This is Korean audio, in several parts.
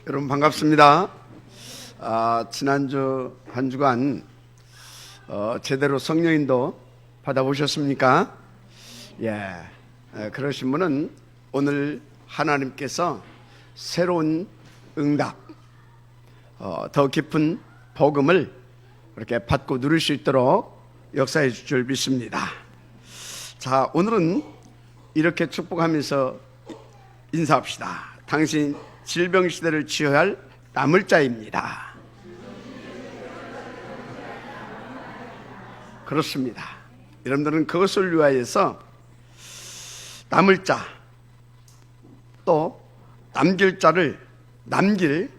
여러분 반갑습니다. 지난주 한 주간 제대로 성령인도 받아보셨습니까? 그러신 분은 오늘 하나님께서 새로운 응답, 더 깊은 복음을 이렇게 받고 누릴 수 있도록 역사해 줄 줄 믿습니다. 자, 오늘은 이렇게 축복하면서 인사합시다. 당신 질병시대를 치유할 남을 자입니다. 그렇습니다. 여러분들은 그것을 위하여서 남을 자, 또 남길 자를 남길,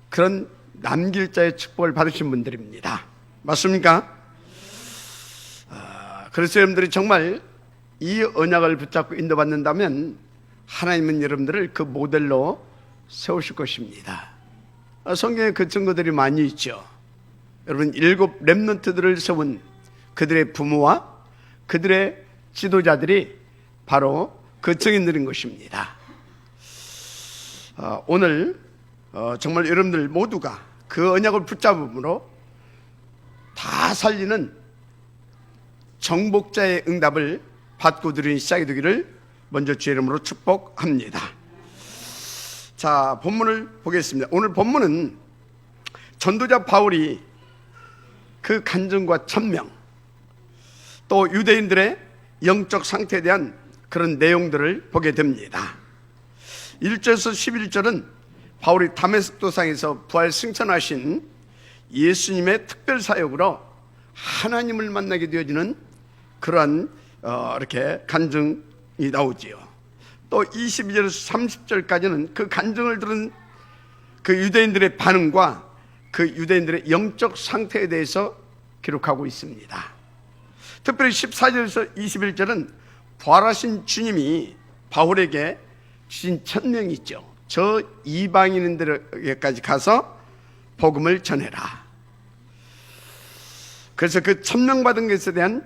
그런 남길 자의 축복을 받으신 분들입니다. 맞습니까? 그래서 여러분들이 정말 이 언약을 붙잡고 인도받는다면 하나님은 여러분들을 그 모델로 세우실 것입니다. 성경에 그 증거들이 많이 있죠. 여러분, 7 렘넌트들을 세운 그들의 부모와 그들의 지도자들이 바로 그 증인들인 것입니다. 오늘 정말 여러분들 모두가 그 언약을 붙잡음으로 다 살리는 정복자의 응답을 받고 드리는 시작이 되기를 먼저 주의 이름으로 축복합니다. 자, 본문을 보겠습니다. 오늘 본문은 전도자 바울이 그 간증과 천명, 또 유대인들의 영적 상태에 대한 그런 내용들을 보게 됩니다. 1절에서 11절은 바울이 다메섹 도상에서 부활 승천하신 예수님의 특별 사역으로 하나님을 만나게 되어지는 그러한 이렇게 간증이 나오지요. 또 22절에서 30절까지는 그 간증을 들은 그 유대인들의 반응과 그 유대인들의 영적 상태에 대해서 기록하고 있습니다. 특별히 14절에서 21절은 부활하신 주님이 바울에게 주신 천명이 있죠. 저 이방인들에게까지 가서 복음을 전해라. 그래서 그 천명받은 것에 대한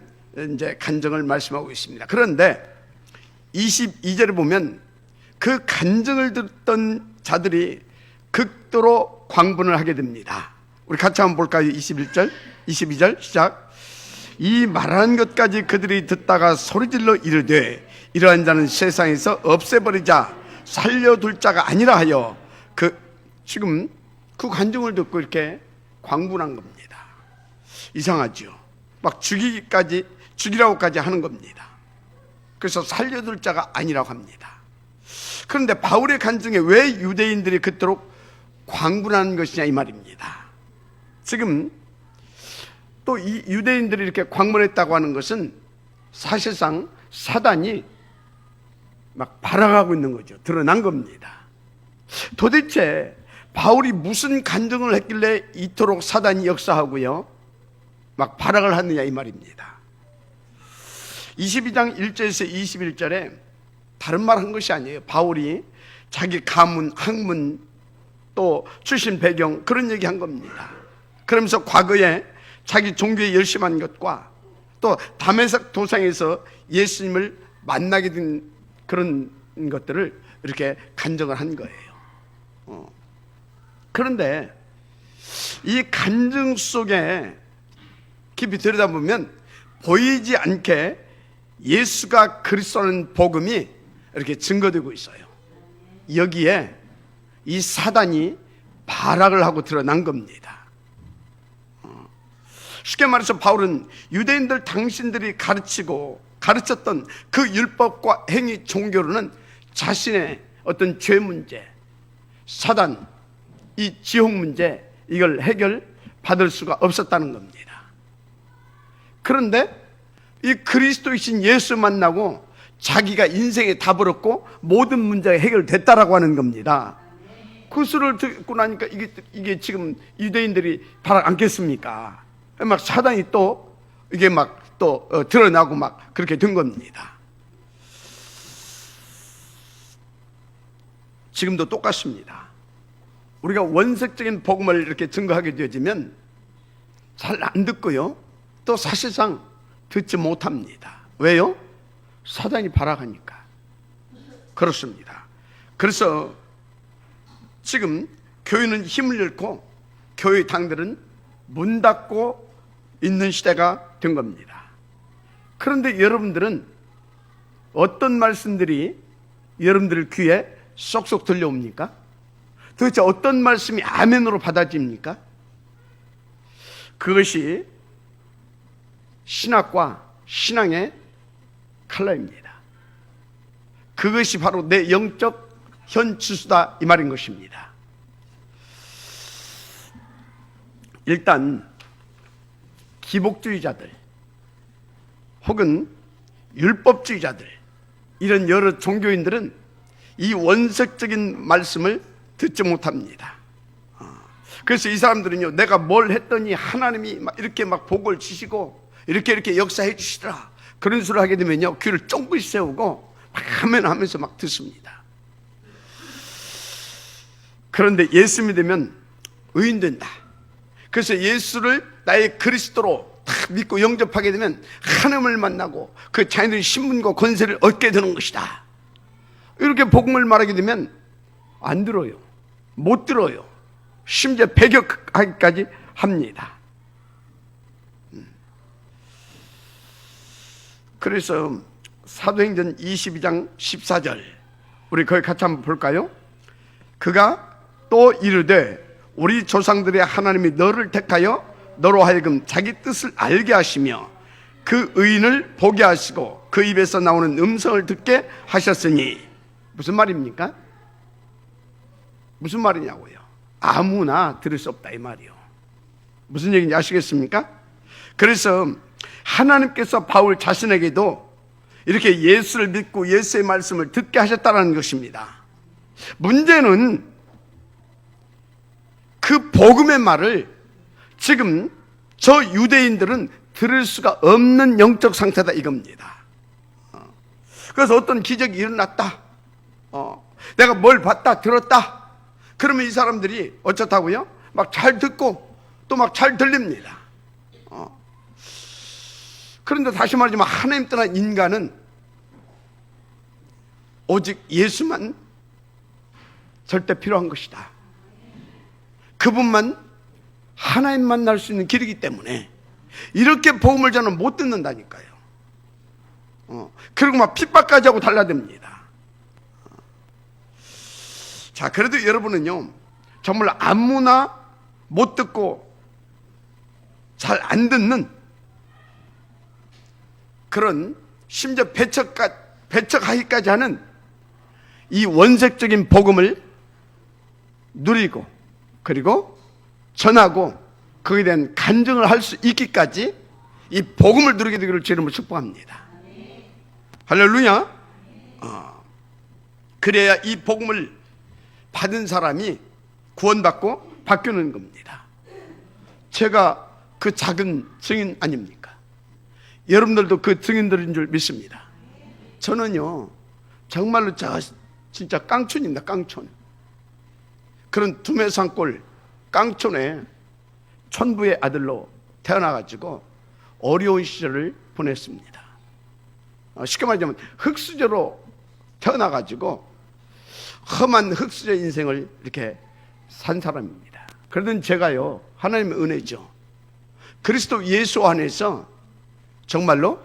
이제 간증을 말씀하고 있습니다. 그런데 22절에 보면 그 간증을 듣던 자들이 극도로 광분을 하게 됩니다. 우리 같이 한번 볼까요? 22절 시작. 이 말하는 것까지 그들이 듣다가 소리질러 이르되 이러한 자는 세상에서 없애버리자, 살려둘 자가 아니라 하여 지금 그 간증을 듣고 이렇게 광분한 겁니다. 이상하죠? 막 죽이라고까지 하는 겁니다. 그래서 살려둘 자가 아니라고 합니다. 그런데 바울의 간증에 왜 유대인들이 그토록 광분하는 것이냐 이 말입니다. 지금 또 이 유대인들이 이렇게 광분했다고 하는 것은 사실상 사단이 막 발악하고 있는 거죠. 드러난 겁니다. 도대체 바울이 무슨 간증을 했길래 이토록 사단이 역사하고요 막 발악을 하느냐 이 말입니다. 22장 1절에서 21절에 다른 말 한 것이 아니에요. 바울이 자기 가문, 학문, 또 출신 배경 그런 얘기 한 겁니다. 그러면서 과거에 자기 종교에 열심한 것과 또 다메섹 도상에서 예수님을 만나게 된 그런 것들을 이렇게 간증을 한 거예요. 그런데 이 간증 속에 깊이 들여다보면 보이지 않게 예수가 그리스도라는 복음이 이렇게 증거되고 있어요. 여기에 이 사단이 발악을 하고 드러난 겁니다. 쉽게 말해서 바울은 유대인들 당신들이 가르쳤던 그 율법과 행위 종교로는 자신의 어떤 죄 문제, 사단, 이 지옥 문제, 이걸 해결받을 수가 없었다는 겁니다. 그런데 이 그리스도이신 예수 만나고 자기가 인생의 답을 얻고 모든 문제가 해결됐다라고 하는 겁니다. 그 수를 듣고 나니까 이게 지금 유대인들이 발악 않겠습니까? 막 사단이 또 이게 막 또 드러나고 막 그렇게 된 겁니다. 지금도 똑같습니다. 우리가 원색적인 복음을 이렇게 증거하게 되어지면 잘 안 듣고요, 또 사실상 듣지 못합니다. 왜요? 사단이 발악하니까. 그렇습니다. 그래서 지금 교회는 힘을 잃고 교회 당들은 문 닫고 있는 시대가 된 겁니다. 그런데 여러분들은 어떤 말씀들이 여러분들 귀에 쏙쏙 들려옵니까? 도대체 어떤 말씀이 아멘으로 받아집니까? 그것이 신학과 신앙의 칼라입니다. 그것이 바로 내 영적 현주소다 이 말인 것입니다. 일단 기복주의자들 혹은 율법주의자들 이런 여러 종교인들은 이 원색적인 말씀을 듣지 못합니다. 그래서 이 사람들은요, 내가 뭘 했더니 하나님이 이렇게 복을 주시고 이렇게 역사해 주시더라, 그런 소리를 하게 되면요, 귀를 쫑긋 세우고 아멘 하면서 듣습니다. 그런데 예수 믿으면 의인된다. 그래서 예수를 나의 그리스도로 딱 믿고 영접하게 되면 하나님을 만나고 그 자녀들의 신분과 권세를 얻게 되는 것이다. 이렇게 복음을 말하게 되면 안 들어요. 못 들어요. 심지어 배격하기까지 합니다. 그래서 사도행전 22장 14절 우리 거기 같이 한번 볼까요? 그가 또 이르되 우리 조상들의 하나님이 너를 택하여 너로 하여금 자기 뜻을 알게 하시며 그 의인을 보게 하시고 그 입에서 나오는 음성을 듣게 하셨으니. 무슨 말입니까? 무슨 말이냐고요? 아무나 들을 수 없다 이 말이요. 무슨 얘기인지 아시겠습니까? 그래서 하나님께서 바울 자신에게도 이렇게 예수를 믿고 예수의 말씀을 듣게 하셨다는 것입니다. 문제는 그 복음의 말을 지금 저 유대인들은 들을 수가 없는 영적 상태다 이겁니다. 그래서 어떤 기적이 일어났다, 내가 뭘 봤다 들었다, 그러면 이 사람들이 어쩌다고요? 막 잘 듣고 또 막 잘 들립니다. 그런데 다시 말하지만 하나님 떠난 인간은 오직 예수만 절대 필요한 것이다. 그분만 하나님 만날 수 있는 길이기 때문에 이렇게 복음을 저는 못 듣는다니까요. 그리고 막 핍박까지 하고 달라듭니다. 자, 그래도 여러분은요, 정말 아무나 못 듣고 잘 안 듣는 그런, 심지어 배척하기까지 하는 이 원색적인 복음을 누리고 그리고 전하고 거기에 대한 간증을 할 수 있기까지 이 복음을 누리게 되기를 주님을 축복합니다. 할렐루야. 그래야 이 복음을 받은 사람이 구원받고 바뀌는 겁니다. 제가 그 작은 증인 아닙니까? 여러분들도 그 증인들인 줄 믿습니다. 저는요, 정말로 진짜 깡촌입니다. 깡촌. 그런 두메산골 깡촌에 천부의 아들로 태어나가지고 어려운 시절을 보냈습니다. 쉽게 말하자면 흙수저로 태어나가지고 험한 흙수저 인생을 이렇게 산 사람입니다. 그러던 제가요, 하나님의 은혜죠, 그리스도 예수 안에서 정말로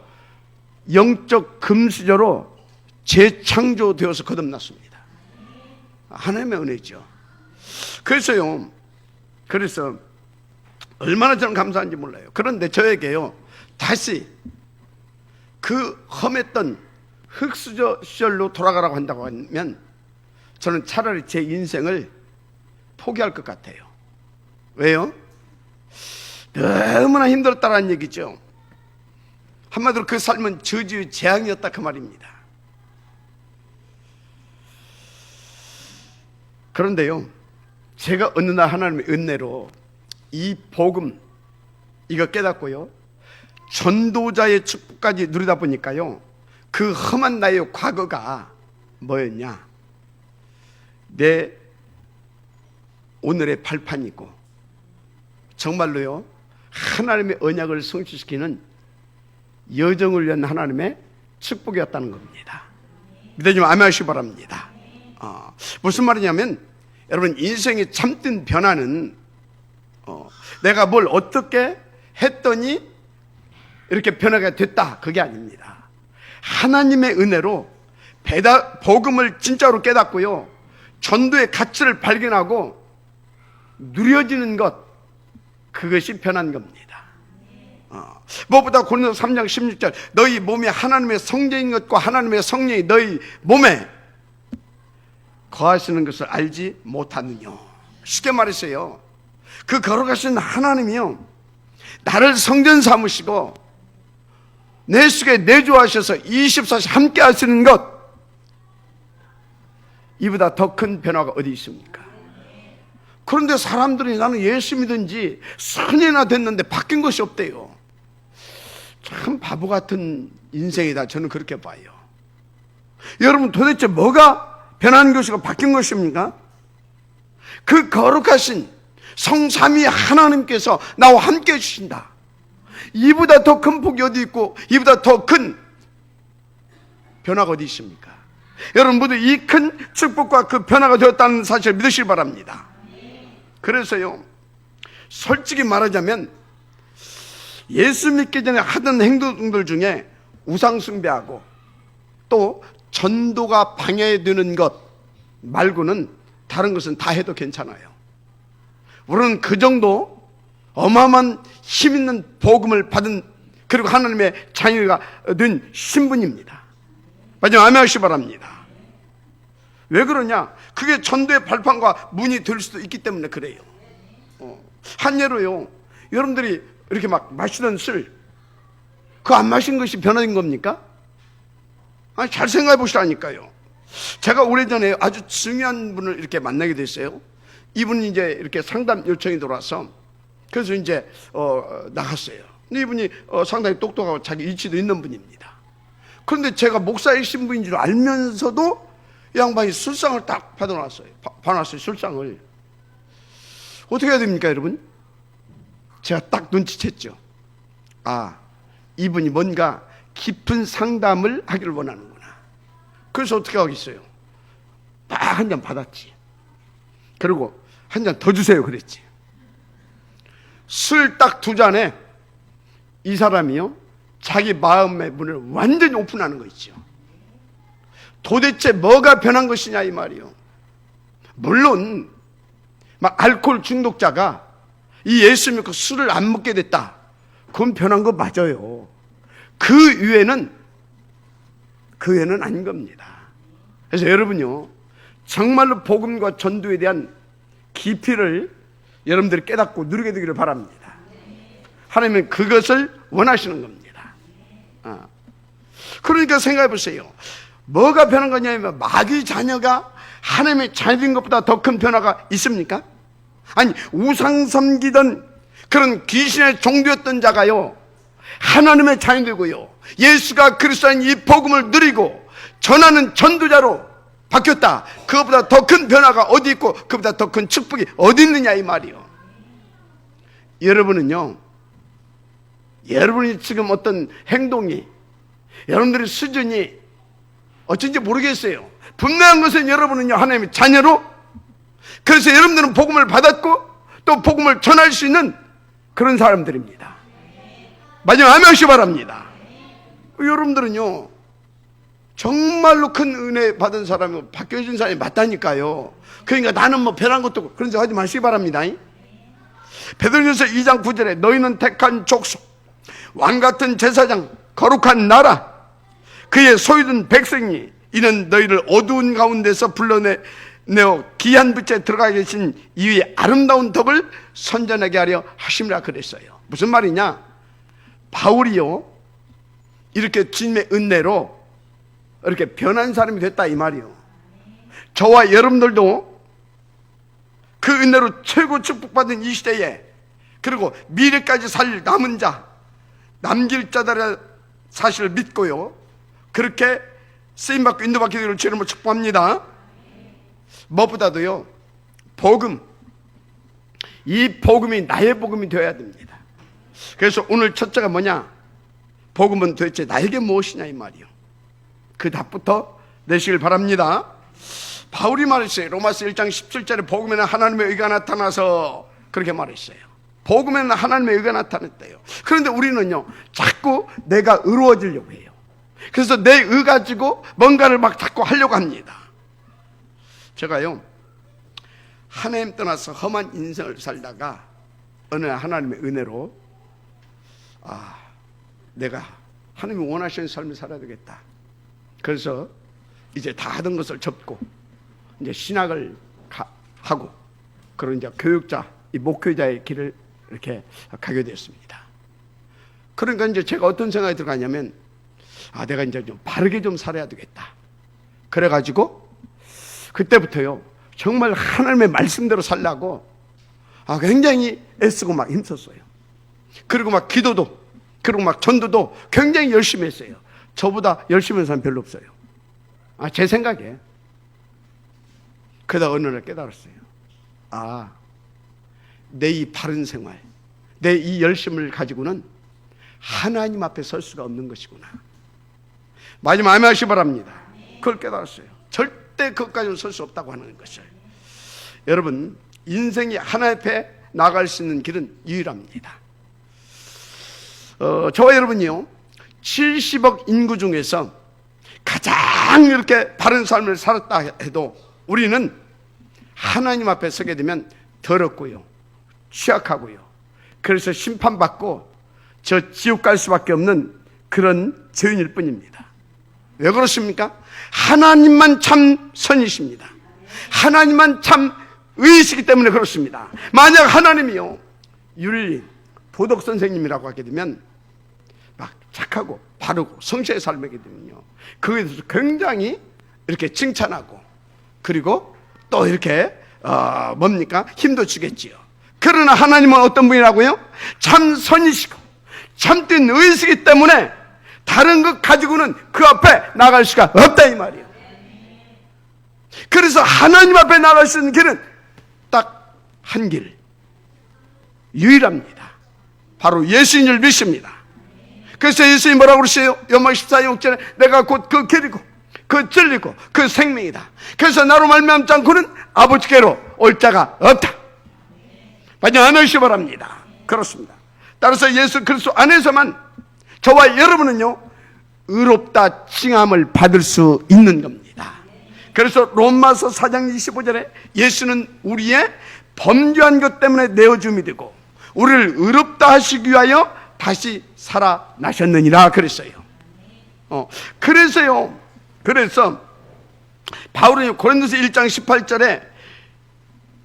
영적 금수저로 재창조되어서 거듭났습니다. 하나님의 은혜죠. 그래서 얼마나 저는 감사한지 몰라요. 그런데 저에게요, 다시 그 험했던 흙수저 시절로 돌아가라고 한다고 하면 저는 차라리 제 인생을 포기할 것 같아요. 왜요? 너무나 힘들었다는 얘기죠. 한마디로 그 삶은 저주의 재앙이었다 그 말입니다. 그런데요, 제가 어느 날 하나님의 은혜로 이 복음 이거 깨닫고요, 전도자의 축복까지 누리다 보니까요, 그 험한 나의 과거가 뭐였냐, 내 오늘의 발판이고 정말로요, 하나님의 언약을 성취시키는 여정을 위한 하나님의 축복이었다는 겁니다. 믿어지면 아멘 하시기 바랍니다. 무슨 말이냐면, 여러분, 인생의 참된 변화는 내가 뭘 어떻게 했더니 이렇게 변화가 됐다, 그게 아닙니다. 하나님의 은혜로 복음을 진짜로 깨닫고요, 전도의 가치를 발견하고 누려지는 것, 그것이 변한 겁니다. 무엇보다 고린도서 3장 16절, 너희 몸이 하나님의 성전인 것과 하나님의 성령이 너희 몸에 거하시는 것을 알지 못하느냐. 쉽게 말했어요. 그 걸어가신 하나님이요, 나를 성전 삼으시고 내 속에 내주하셔서 24시 함께 하시는 것, 이보다 더 큰 변화가 어디 있습니까? 그런데 사람들이 나는 예수 믿은지 4년이나 됐는데 바뀐 것이 없대요. 참 바보 같은 인생이다, 저는 그렇게 봐요. 여러분, 도대체 뭐가 변한 것이고 바뀐 것입니까? 그 거룩하신 성삼위 하나님께서 나와 함께 해주신다. 이보다 더 큰 복이 어디 있고 이보다 더 큰 변화가 어디 있습니까? 여러분 모두 이 큰 축복과 그 변화가 되었다는 사실을 믿으시기 바랍니다. 그래서요, 솔직히 말하자면 예수 믿기 전에 하던 행동들 중에 우상 숭배하고 또 전도가 방해되는 것 말고는 다른 것은 다 해도 괜찮아요. 우리는 그 정도 어마어마한 힘 있는 복음을 받은, 그리고 하나님의 자녀가 된 신분입니다. 마지막 아멘 하시기 바랍니다. 왜 그러냐? 그게 전도의 발판과 문이 될 수도 있기 때문에 그래요. 한 예로요, 여러분들이 이렇게 막 마시던 술, 그거 안 마신 것이 변화된 겁니까? 아니, 잘 생각해 보시라니까요. 제가 오래전에 아주 중요한 분을 이렇게 만나게 됐어요. 이분이 이제 이렇게 상담 요청이 들어와서, 그래서 이제 나갔어요. 근데 이분이 상당히 똑똑하고 자기 일치도 있는 분입니다. 그런데 제가 목사이신 분인 줄 알면서도 이 양반이 술상을 딱 받아놨어요. 봐놨어요, 술상을. 어떻게 해야 됩니까, 여러분? 제가 딱 눈치챘죠. 아, 이분이 뭔가 깊은 상담을 하기를 원하는구나. 그래서 어떻게 하겠어요? 딱 한 잔 받았지. 그리고 한 잔 더 주세요 그랬지. 술 딱 2잔에 이 사람이요, 자기 마음의 문을 완전히 오픈하는 거 있죠. 도대체 뭐가 변한 것이냐 이 말이요. 물론 막 알코올 중독자가 이 예수 믿고 술을 안 먹게 됐다, 그건 변한 거 맞아요. 그 외에는 아닌 겁니다. 그래서 여러분요, 정말로 복음과 전도에 대한 깊이를 여러분들이 깨닫고 누리게 되기를 바랍니다. 하나님은 그것을 원하시는 겁니다. 그러니까 생각해 보세요. 뭐가 변한 거냐면, 마귀 자녀가 하나님의 자녀인 것보다 더 큰 변화가 있습니까? 아니, 우상 섬기던 그런 귀신의 종되었던 자가요, 하나님의 자녀 되고요, 예수가 그리스도인 이 복음을 누리고 전하는 전도자로 바뀌었다. 그것보다 더 큰 변화가 어디 있고 그보다 더 큰 축복이 어디 있느냐 이 말이요. 여러분은요, 여러분이 지금 어떤 행동이, 여러분들의 수준이 어쩐지 모르겠어요. 분명한 것은 여러분은요, 하나님의 자녀로, 그래서 여러분들은 복음을 받았고 또 복음을 전할 수 있는 그런 사람들입니다. 마지막 아멘 하시기 바랍니다. 여러분들은요, 정말로 큰 은혜 받은 사람이 바뀌어진 사람이 맞다니까요. 그러니까 나는 뭐 변한 것도 없고 그런 소 하지 마시기 바랍니다. 베드로전서 2장 9절에 너희는 택한 족속, 왕같은 제사장, 거룩한 나라, 그의 소유된 백성이, 이는 너희를 어두운 가운데서 불러내어 귀한 빛에 들어가 계신 이의 아름다운 덕을 선전하게 하려 하심이라 그랬어요. 무슨 말이냐? 바울이요, 이렇게 주님의 은혜로 이렇게 변한 사람이 됐다 이 말이요. 저와 여러분들도 그 은혜로 최고 축복받은 이 시대에, 그리고 미래까지 살 남은 자, 남길 자들의 사실을 믿고요, 그렇게 쓰임받고 인도받게 되기를 주님으로 축복합니다. 무엇보다도요, 복음, 이 복음이 나의 복음이 되어야 됩니다. 그래서 오늘 첫째가 뭐냐? 복음은 도대체 나에게 무엇이냐 이 말이요. 그 답부터 내시길 바랍니다. 바울이 말했어요. 로마서 1장 17절에 복음에는 하나님의 의가 나타나서 그렇게 말했어요. 복음에는 하나님의 의가 나타났대요. 그런데 우리는요, 자꾸 내가 의로워지려고 해요. 그래서 내 의 가지고 뭔가를 막 자꾸 하려고 합니다. 제가요, 하나님 떠나서 험한 인생을 살다가 어느 날 하나님의 은혜로 내가 하나님이 원하시는 삶을 살아야 되겠다. 그래서 이제 다 하던 것을 접고 이제 신학을 하고 그런 이제 교육자, 이 목회자의 길을 이렇게 가게 되었습니다. 그러니까 이제 제가 어떤 생각이 들어가냐면 내가 이제 좀 바르게 좀 살아야 되겠다. 그래가지고 그때부터요, 정말 하나님의 말씀대로 살려고 굉장히 애쓰고 막 힘썼어요. 그리고 막 기도도, 그리고 막 전도도 굉장히 열심히 했어요. 저보다 열심히 하는 사람 별로 없어요. 제 생각에. 그러다 어느 날 깨달았어요. 내 이 바른 생활, 내 이 열심을 가지고는 하나님 앞에 설 수가 없는 것이구나. 마지막 아멘하시기 바랍니다. 그걸 깨달았어요. 절대 그것까지는 설 수 없다고 하는 것을. 여러분, 인생이 하나님 앞에 나갈 수 있는 길은 유일합니다. 저와 여러분이요, 70억 인구 중에서 가장 이렇게 바른 삶을 살았다 해도 우리는 하나님 앞에 서게 되면 더럽고요, 취약하고요, 그래서 심판받고 저 지옥 갈 수밖에 없는 그런 죄인일 뿐입니다. 왜 그렇습니까? 하나님만 참 선이십니다. 하나님만 참 의이시기 때문에 그렇습니다. 만약 하나님이요, 윤리, 도덕 선생님이라고 하게 되면 막 착하고 바르고 성실하게 살게 되면요, 그에 대해서 굉장히 이렇게 칭찬하고, 그리고 또 이렇게 뭡니까? 힘도 주겠지요. 그러나 하나님은 어떤 분이라고요? 참 선이시고 참된 의이시기 때문에 다른 것 가지고는 그 앞에 나갈 수가 없다, 이 말이에요. 그래서 하나님 앞에 나갈 수 있는 길은 딱 한 길, 유일합니다. 바로 예수인 줄 믿습니다. 그래서 예수님 뭐라고 그러세요? 요한 14장 6절에 내가 곧 그 길이고 그 진리고 그 생명이다. 그래서 나로 말미암지 않고는 아버지께로 올 자가 없다. 마지막 아멘이시 바랍니다. 그렇습니다. 따라서 예수 그리스도 안에서만 저와 여러분은요, 의롭다 칭함을 받을 수 있는 겁니다. 그래서 로마서 4장 25절에 예수는 우리의 범죄한 것 때문에 내어줌이 되고 우리를 의롭다 하시기 위하여 다시 살아나셨느니라 그랬어요. 그래서 바울은 고린도서 1장 18절에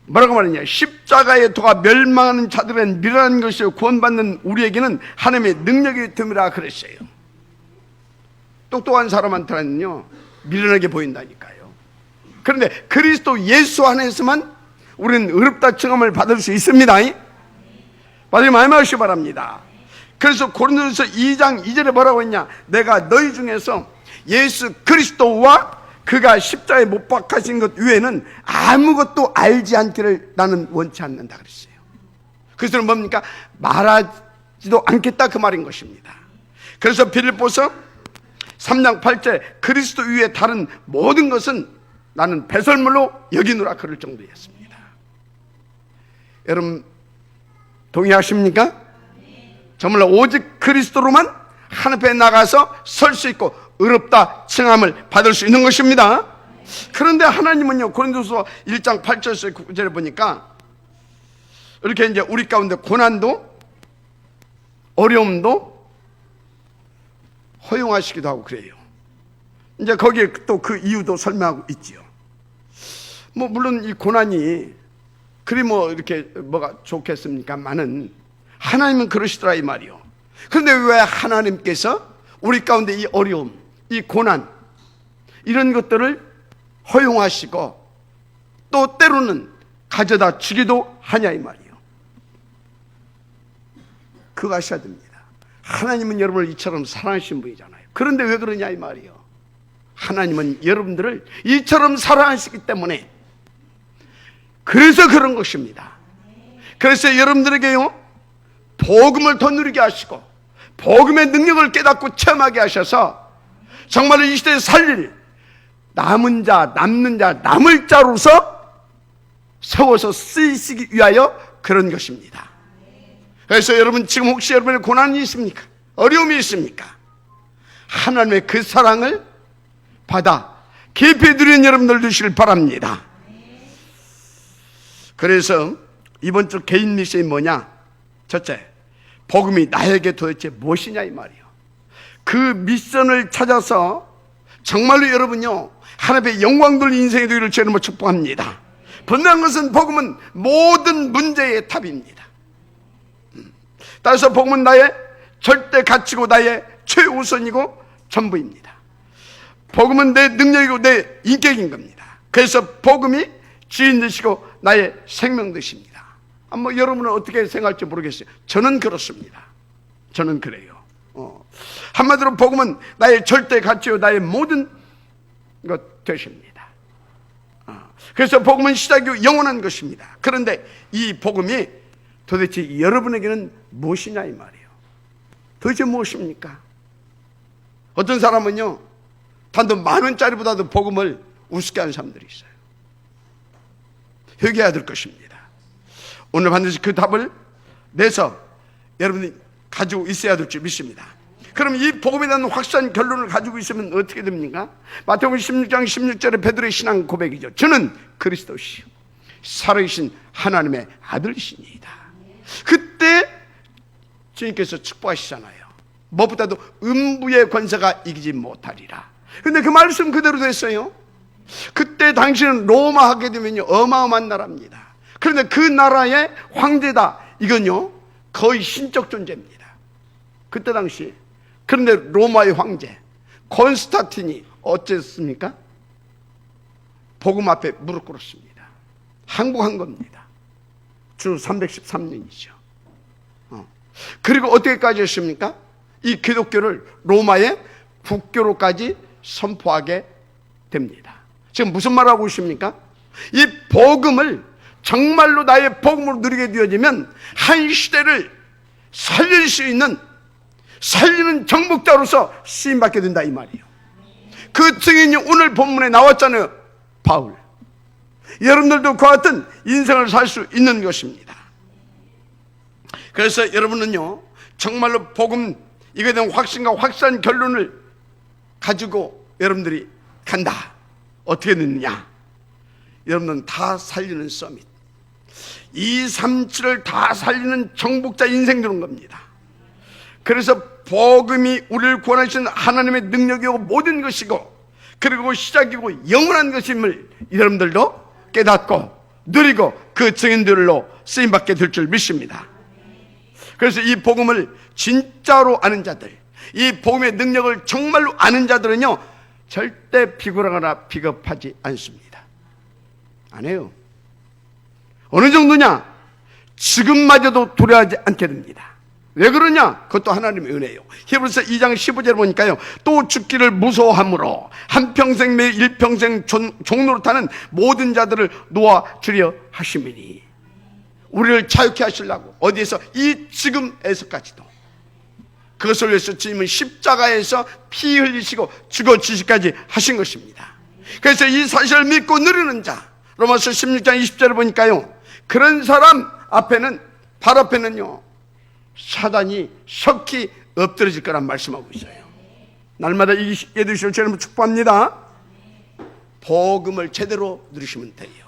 뭐라고 말했냐? 십자가의 도가 멸망하는 자들은 미련한 것이요 구원받는 우리에게는 하나님의 능력이 됨이라 그랬어요. 똑똑한 사람한테는요, 미련하게 보인다니까요. 그런데 그리스도 예수 안에서만 우리는 의롭다 칭함을 받을 수 있습니다. 받으면 말씀하시기 바랍니다. 그래서 고린도서 2장 2절에 뭐라고 했냐? 내가 너희 중에서 예수 그리스도와 그가 십자가에 못 박하신 것 외에는 아무것도 알지 않기를 나는 원치 않는다 그랬어요. 그래서 뭡니까? 말하지도 않겠다 그 말인 것입니다. 그래서 빌립보서 3장 8절에 그리스도 위에 다른 모든 것은 나는 배설물로 여기노라 그럴 정도였습니다. 여러분 동의하십니까? 정말 오직 그리스도로만 하나님 앞에 나가서 설 수 있고 의롭다 칭함을 받을 수 있는 것입니다. 그런데 하나님은요, 고린도서 1장 8절에서 9절에 보니까 이렇게 이제 우리 가운데 고난도 어려움도 허용하시기도 하고 그래요. 이제 거기에 또 그 이유도 설명하고 있지요. 물론 이 고난이 그리 이렇게 뭐가 좋겠습니까만은 하나님은 그러시더라 이 말이요. 그런데 왜 하나님께서 우리 가운데 이 어려움, 이 고난, 이런 것들을 허용하시고 또 때로는 가져다 주기도 하냐 이 말이요. 그거 아셔야 됩니다. 하나님은 여러분을 이처럼 사랑하신 분이잖아요. 그런데 왜 그러냐 이 말이요. 하나님은 여러분들을 이처럼 사랑하시기 때문에 그래서 그런 것입니다. 그래서 여러분들에게요, 복음을 더 누리게 하시고 복음의 능력을 깨닫고 체험하게 하셔서 정말 이 시대에 살릴 남은 자, 남는 자, 남을 자로서 세워서 쓰이시기 위하여 그런 것입니다. 그래서 여러분, 지금 혹시 여러분의 고난이 있습니까? 어려움이 있습니까? 하나님의 그 사랑을 받아 깊이 누린 여러분들 되시길 바랍니다. 그래서 이번 주 개인 미션이 뭐냐? 첫째, 복음이 나에게 도대체 무엇이냐 이 말이에요. 그 미션을 찾아서 정말로 여러분요, 하나님의 영광 돌린 인생이 되기를 주님으로 축복합니다. 분명한 것은 복음은 모든 문제의 답입니다. 따라서 복음은 나의 절대 가치고 나의 최우선이고 전부입니다. 복음은 내 능력이고 내 인격인 겁니다. 그래서 복음이 주인 되시고 나의 생명 되십니다. 여러분은 어떻게 생각할지 모르겠어요. 저는 그렇습니다. 저는 그래요. 한마디로 복음은 나의 절대 가치요 나의 모든 것 되십니다. 그래서 복음은 시작이고 영원한 것입니다. 그런데 이 복음이 도대체 여러분에게는 무엇이냐 이 말이에요. 도대체 무엇입니까? 어떤 사람은요, 단돈 10,000원짜리보다도 복음을 우습게 하는 사람들이 있어요. 회개해야 될 것입니다. 오늘 반드시 그 답을 내서 여러분이 가지고 있어야 될 줄 믿습니다. 그럼 이 복음에 대한 확실한 결론을 가지고 있으면 어떻게 됩니까? 마태복음 16장 16절에 베드로의 신앙 고백이죠. 저는 그리스도시요 살아계신 하나님의 아들이시니이다. 그때 주님께서 축복하시잖아요. 무엇보다도 음부의 권세가 이기지 못하리라. 근데 그 말씀 그대로 됐어요. 그때 당신은 로마 하게 되면요, 어마어마한 나라입니다. 그런데 그 나라의 황제다, 이건요 거의 신적 존재입니다. 그때 당시. 그런데 로마의 황제 콘스탄틴이 어쨌습니까? 복음 앞에 무릎 꿇었습니다. 항복한 겁니다. 주 313년이죠. 그리고 어떻게까지 했습니까? 이 기독교를 로마의 국교로까지 선포하게 됩니다. 지금 무슨 말하고 있습니까? 이 복음을 정말로 나의 복음으로 누리게 되어지면 한 시대를 살릴 수 있는 살리는 정복자로서 쓰임받게 된다 이 말이에요. 그 증인이 오늘 본문에 나왔잖아요. 바울. 여러분들도 그와 같은 인생을 살 수 있는 것입니다. 그래서 여러분은요, 정말로 복음 이거에 대한 확신과 확실한 결론을 가지고 여러분들이 간다. 어떻게 됐느냐? 여러분은 다 살리는 서밋, 237을 다 살리는 정복자 인생 되는 겁니다. 그래서 복음이 우리를 구원하시는 하나님의 능력이고 모든 것이고, 그리고 시작이고 영원한 것임을 여러분들도 깨닫고 누리고 그 증인들로 쓰임받게 될 줄 믿습니다. 그래서 이 복음을 진짜로 아는 자들, 이 복음의 능력을 정말로 아는 자들은요, 절대 비굴하거나 비겁하지 않습니다. 안 해요. 어느 정도냐? 지금마저도 두려워하지 않게 됩니다. 왜 그러냐? 그것도 하나님의 은혜예요. 히브리서 2장 15절에 보니까요, 또 죽기를 무서워함으로 한평생 매 일평생 종노릇하는 모든 자들을 놓아주려 하심이니, 우리를 자유케 하시려고 어디에서? 이 지금에서까지도. 그것을 위해서 주님은 십자가에서 피 흘리시고 죽어주시기까지 하신 것입니다. 그래서 이 사실을 믿고 누리는 자, 로마서 16장 20절을 보니까요, 그런 사람 앞에는, 발 앞에는요, 사단이 석히 엎드러질 거란 말씀하고 있어요. 날마다 이기게 되시길 주님을 축복합니다. 복음을 제대로 누리시면 돼요.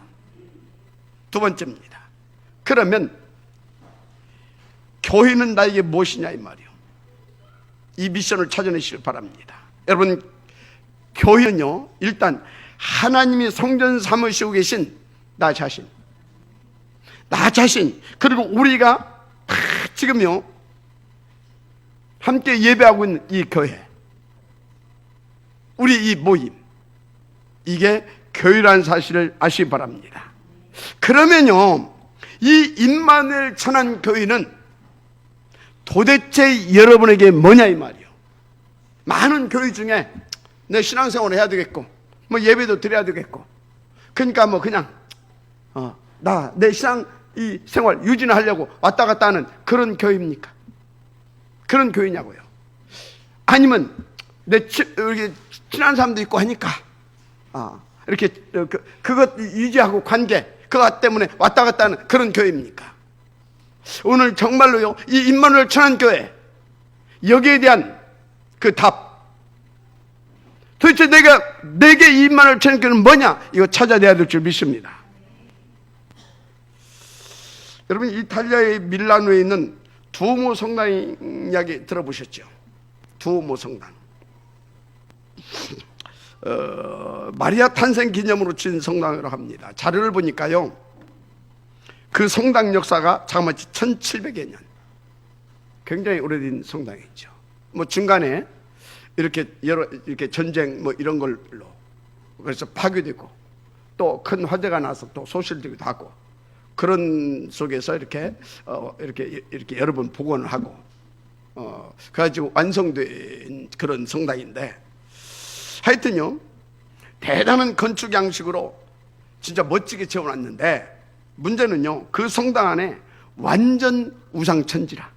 두 번째입니다. 그러면 교회는 나에게 무엇이냐 이 말이요. 이 미션을 찾아내시길 바랍니다. 여러분, 교회는요, 일단 하나님이 성전 삼으시고 계신 나 자신, 그리고 우리가 지금요 함께 예배하고 있는 이 교회, 우리 이 모임, 이게 교회라는 사실을 아시기 바랍니다. 그러면요, 이 임마누엘 천안 교회는 도대체 여러분에게 뭐냐 이 말이요. 많은 교회 중에 내 신앙생활을 해야 되겠고, 뭐 예배도 드려야 되겠고, 그러니까 뭐 그냥 내 신앙 이 생활 유지는 하려고 왔다 갔다 하는 그런 교회입니까? 그런 교회냐고요? 아니면 내 친한 사람도 있고 하니까 이렇게 그것 유지하고 관계 그것 때문에 왔다 갔다 하는 그런 교회입니까? 오늘 정말로요, 이 임마누엘 천안교회 여기에 대한 그 답, 도대체 내게 이 임마누엘 천안교회는 뭐냐, 이거 찾아내야 될 줄 믿습니다. 여러분, 이탈리아의 밀라노에 있는 두오모 성당 이야기 들어보셨죠? 두오모 성당. 마리아 탄생 기념으로 지은 성당이라고 합니다. 자료를 보니까요, 그 성당 역사가 자그마치 1700여 년, 굉장히 오래된 성당이죠. 뭐 중간에 이렇게 전쟁 뭐 이런 걸로 그래서 파괴되고 또 큰 화재가 나서 또 소실되기도 하고, 그런 속에서 이렇게 여러 번 복원을 하고 그래가지고 완성된 그런 성당인데, 하여튼요, 대단한 건축 양식으로 진짜 멋지게 지어놨는데, 문제는요, 그 성당 안에 완전 우상천지라,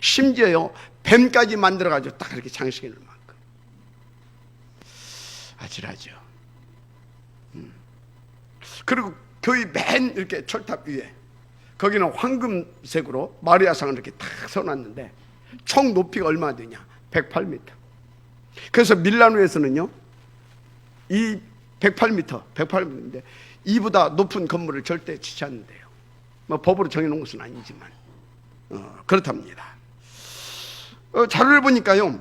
심지어요 뱀까지 만들어가지고 딱 이렇게 장식해 놓을 만큼 아찔하죠. 그리고 교회 맨 이렇게 철탑 위에 거기는 황금색으로 마리아상을 이렇게 탁 서놨는데, 총 높이가 얼마나 되냐? 108m. 그래서 밀라노에서는요, 이 108m인데 이보다 높은 건물을 절대 짓지 않는데요. 뭐 법으로 정해놓은 것은 아니지만 그렇답니다. 자료를 보니까요,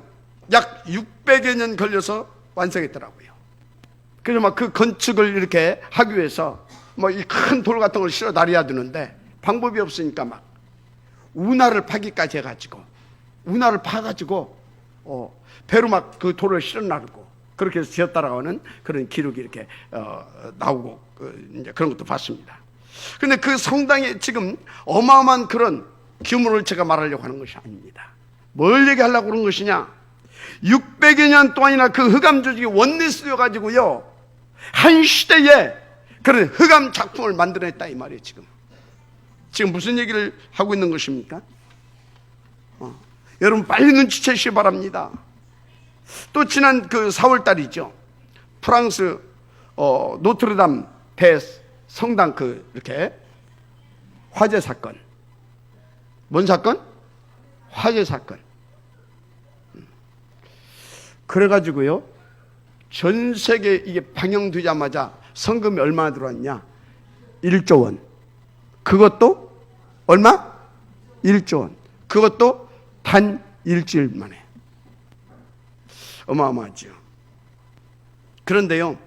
약 600여 년 걸려서 완성했더라고요. 그래서 막 그 건축을 이렇게 하기 위해서 뭐 이 큰 돌 같은 걸 실어 다려야 되는데 방법이 없으니까 막 운하를 파기까지 해가지고, 운하를 파가지고 배로 막 그 돌을 실어 나르고 그렇게 해서 지었다라고 하는 그런 기록이 이렇게 나오고 이제 그런 것도 봤습니다. 그런데 그 성당에 지금 어마어마한 그런 규모를 제가 말하려고 하는 것이 아닙니다. 뭘 얘기하려고 그런 것이냐? 600여 년 동안이나 그 흑암 조직이 원리스되어 가지고요, 한 시대에 그런 흑암 작품을 만들어냈다 이 말이에요. 지금 무슨 얘기를 하고 있는 것입니까? 여러분 빨리 눈치채시기 바랍니다. 또 지난 그 4월 달이죠, 프랑스 노트르담 대 성당 이렇게 화재 사건. 뭔 사건? 화재 사건. 그래가지고요, 전 세계 이게 방영되자마자 성금이 얼마나 들어왔냐? 1조 원. 그것도 얼마? 1조 원. 그것도 단 일주일 만에. 어마어마하죠. 그런데요,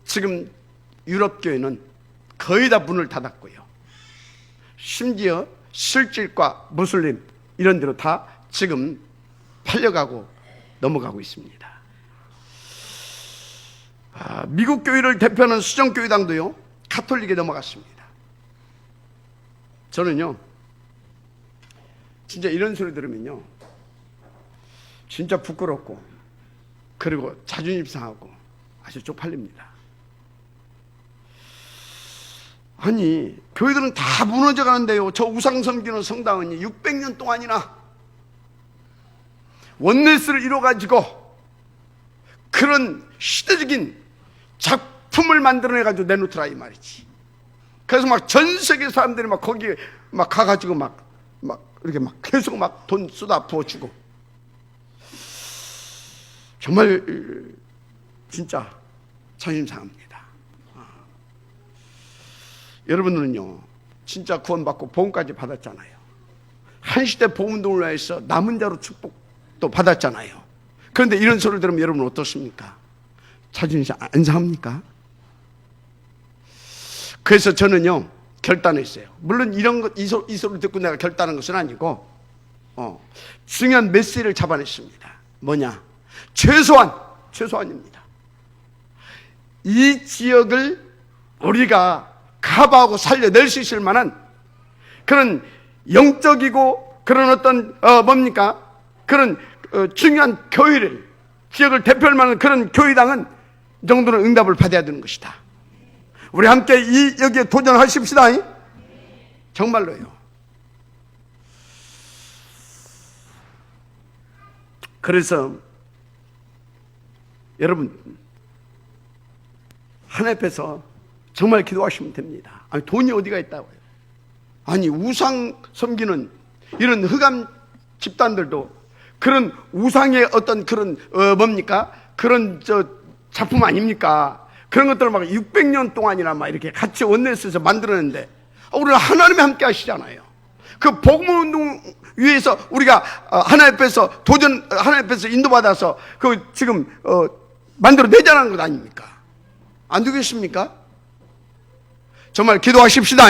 지금 유럽 교회는 거의 다 문을 닫았고요, 심지어 실질과 무슬림 이런 데로 다 지금 팔려가고 넘어가고 있습니다. 미국 교회를 대표하는 수정교회당도요 가톨릭에 넘어갔습니다. 저는요 진짜 이런 소리 들으면요 진짜 부끄럽고 그리고 자존심 상하고 아주 쪽팔립니다. 아니 교회들은 다 무너져 가는데요, 저 우상 섬기는 성당은 600년 동안이나 원네스를 이뤄가지고 그런 시대적인 작품을 만들어내가지고 내놓더라 이 말이지. 그래서 막 전 세계 사람들이 막 거기에 막 가가지고 막 이렇게 막 계속 막 돈 쏟아 부어주고, 정말 진짜 자존심 상합니다. 여러분들은요 진짜 구원받고 복음까지 받았잖아요. 한시대 복음운동을 위해서 남은 자로 축복도 받았잖아요. 그런데 이런 소리를 들으면 여러분 어떻습니까? 자존심 안 상합니까? 그래서 저는요 결단했어요. 물론 이 소리를 듣고 내가 결단한 것은 아니고 중요한 메시지를 잡아냈습니다. 뭐냐? 최소한입니다. 이 지역을 우리가 커버하고 살려낼 수 있을 만한 그런 영적이고 그런 어떤 그런 중요한 교회를, 지역을 대표할 만한 그런 교회당은 이 정도는 응답을 받아야 되는 것이다. 우리 함께 여기에 도전하십시다. 정말로요. 그래서 여러분 하나님 앞에서 정말 기도하시면 됩니다. 아니, 돈이 어디가 있다고요? 아니, 우상 섬기는 이런 흑암 집단들도 그런 우상의 어떤 그런 뭡니까? 그런 작품 아닙니까? 그런 것들을 막 600년 동안이나 막 이렇게 같이 원내에서 만들었는데 우리는 하나님이 함께 하시잖아요. 그 복음운동 위해서 우리가 하나님 앞에서 하나님 앞에서 인도받아서 그 지금 만들어내자는 것 아닙니까? 안 되겠습니까? 정말 기도하십시다.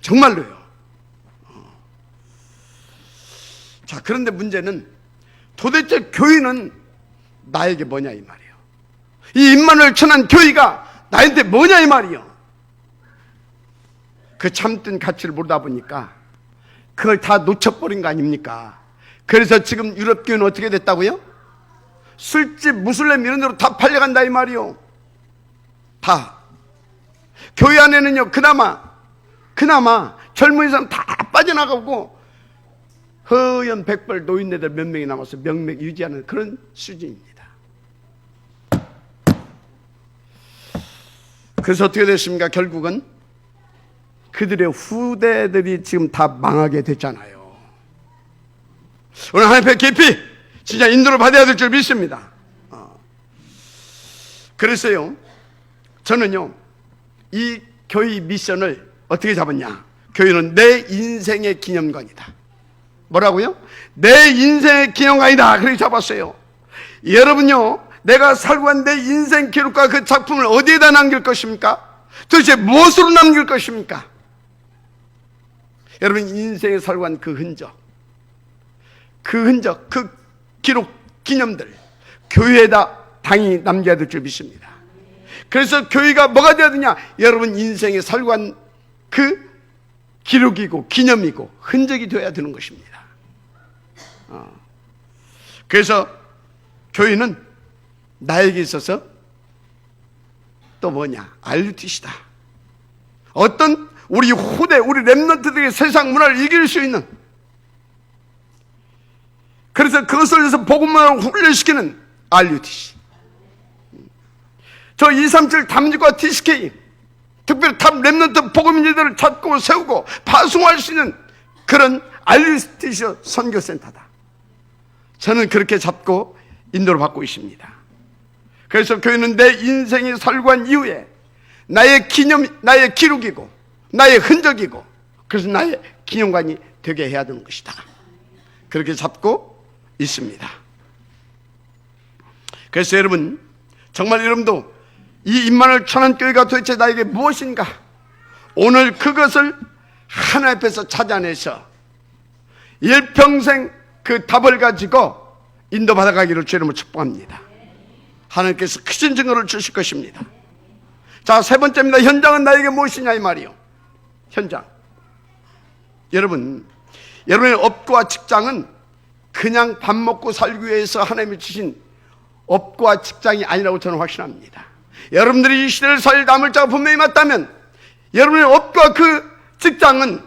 정말로요. 자, 그런데 문제는 도대체 교회는 나에게 뭐냐 이 말이에요. 이 임마누엘 천한 교회가 나한테 뭐냐 이 말이에요. 그 참된 가치를 모르다 보니까 그걸 다 놓쳐버린 거 아닙니까? 그래서 지금 유럽 교회는 어떻게 됐다고요? 술집, 무슬림 이런 데로 다 팔려간다 이 말이요. 다. 교회 안에는요, 그나마 젊은 사람 다 빠져나가고 허연 백발 노인네들 몇 명이 남아서 명맥 유지하는 그런 수준입니다. 그래서 어떻게 됐습니까? 결국은 그들의 후대들이 지금 다 망하게 됐잖아요. 오늘 하나님 앞에 깊이 진짜 인도를 받아야 될 줄 믿습니다. 그래서요, 저는요, 이 교회 미션을 어떻게 잡았냐? 교회는 내 인생의 기념관이다. 뭐라고요? 내 인생의 기념관이다. 그렇게 잡았어요. 여러분요, 내가 살고 간 내 인생 기록과 그 작품을 어디에다 남길 것입니까? 도대체 무엇으로 남길 것입니까? 여러분 인생에 살고 간 그 흔적, 그 기록, 기념들 교회에다 당연히 남겨야 될 줄 믿습니다. 그래서 교회가 뭐가 되어야 되냐? 여러분 인생에 살고 간 그 기록이고 기념이고 흔적이 되어야 되는 것입니다. 그래서 교회는 나에게 있어서 또 뭐냐? RUTC다. 어떤 우리 후대, 우리 렘넌트들의 세상 문화를 이길 수 있는, 그래서 그것을 위해서 복음만을 훈련시키는 RUTC. 저 237 담직과 TCK, 특별히 탑 렘넌트 복음인들을 찾고 세우고 파송할 수 있는 그런 RUTC 선교센터다. 저는 그렇게 잡고 인도를 받고 있습니다. 그래서 교회는 내 인생이 살고 한 이후에 나의 기념, 나의 기록이고 나의 흔적이고 그래서 나의 기념관이 되게 해야 되는 것이다. 그렇게 잡고 있습니다. 그래서 여러분, 정말 여러분도 이 임마누엘 천한 교회가 도대체 나에게 무엇인가? 오늘 그것을 하나님 앞에서 찾아내서 일평생 그 답을 가지고 인도받아가기를 주님으로 축복합니다. 하나님께서 크신 증거를 주실 것입니다. 자, 세 번째입니다. 현장은 나에게 무엇이냐 이 말이요. 현장. 여러분의 업과 직장은 그냥 밥 먹고 살기 위해서 하나님이 주신 업과 직장이 아니라고 저는 확신합니다. 여러분들이 이 시대를 살 남을 자가 분명히 맞다면 여러분의 업과 그 직장은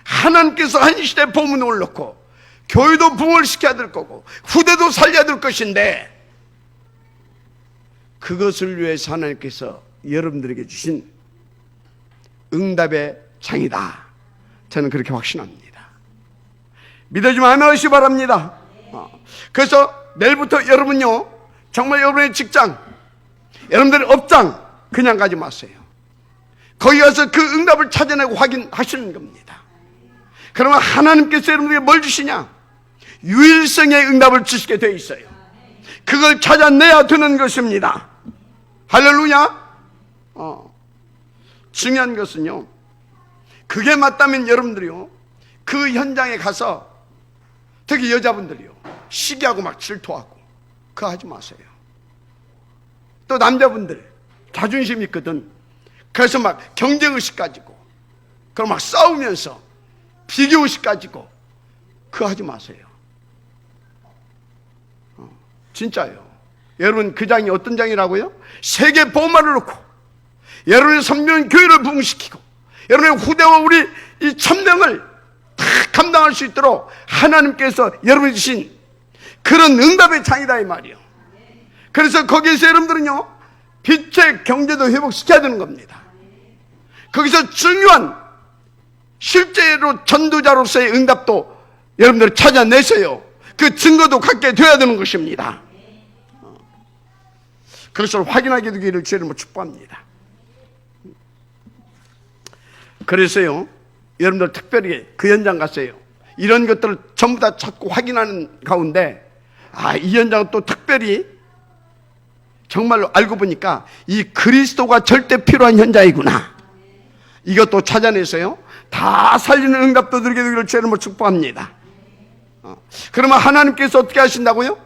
하나님께서 한 시대 복음을 올렸고 교회도 부흥을 시켜야 될 거고 후대도 살려야 될 것인데 그것을 위해서 하나님께서 여러분들에게 주신 응답의 장이다. 저는 그렇게 확신합니다. 믿어주면 아멘 하시기 바랍니다. 그래서 내일부터 여러분요, 정말 여러분의 직장, 여러분들의 업장 그냥 가지 마세요. 거기 가서 그 응답을 찾아내고 확인하시는 겁니다. 그러면 하나님께서 여러분들에게 뭘 주시냐? 유일성의 응답을 주시게 되어 있어요. 그걸 찾아내야 되는 것입니다. 할렐루야. 중요한 것은요, 그게 맞다면 여러분들이요, 그 현장에 가서 특히 여자분들이요, 시기하고 막 질투하고 그거 하지 마세요. 또 남자분들 자존심 있거든. 그래서 막 경쟁의식 가지고 그럼 막 싸우면서 비교의식 가지고 그거 하지 마세요. 진짜요. 여러분 그 장이 어떤 장이라고요? 세계 복음화를 놓고 여러분의 섬기는 교회를 부흥시키고 여러분의 후대와 우리 이 천명을 다 감당할 수 있도록 하나님께서 여러분이 주신 그런 응답의 장이다 이 말이에요. 그래서 거기에서 여러분들은요 빛의 경제도 회복시켜야 되는 겁니다. 거기서 중요한 실제로 전도자로서의 응답도 여러분들이 찾아내세요. 그 증거도 갖게 되어야 되는 것입니다. 그것을 확인하게 되기를 주님으로 축복합니다. 그래서요, 여러분들 특별히 그 현장 갔어요. 이런 것들을 전부 다 찾고 확인하는 가운데, 이 현장은 또 특별히 정말로 알고 보니까 이 그리스도가 절대 필요한 현장이구나. 이것도 찾아내서요, 다 살리는 응답도 드리게 되기를 주님으로 축복합니다. 그러면 하나님께서 어떻게 하신다고요?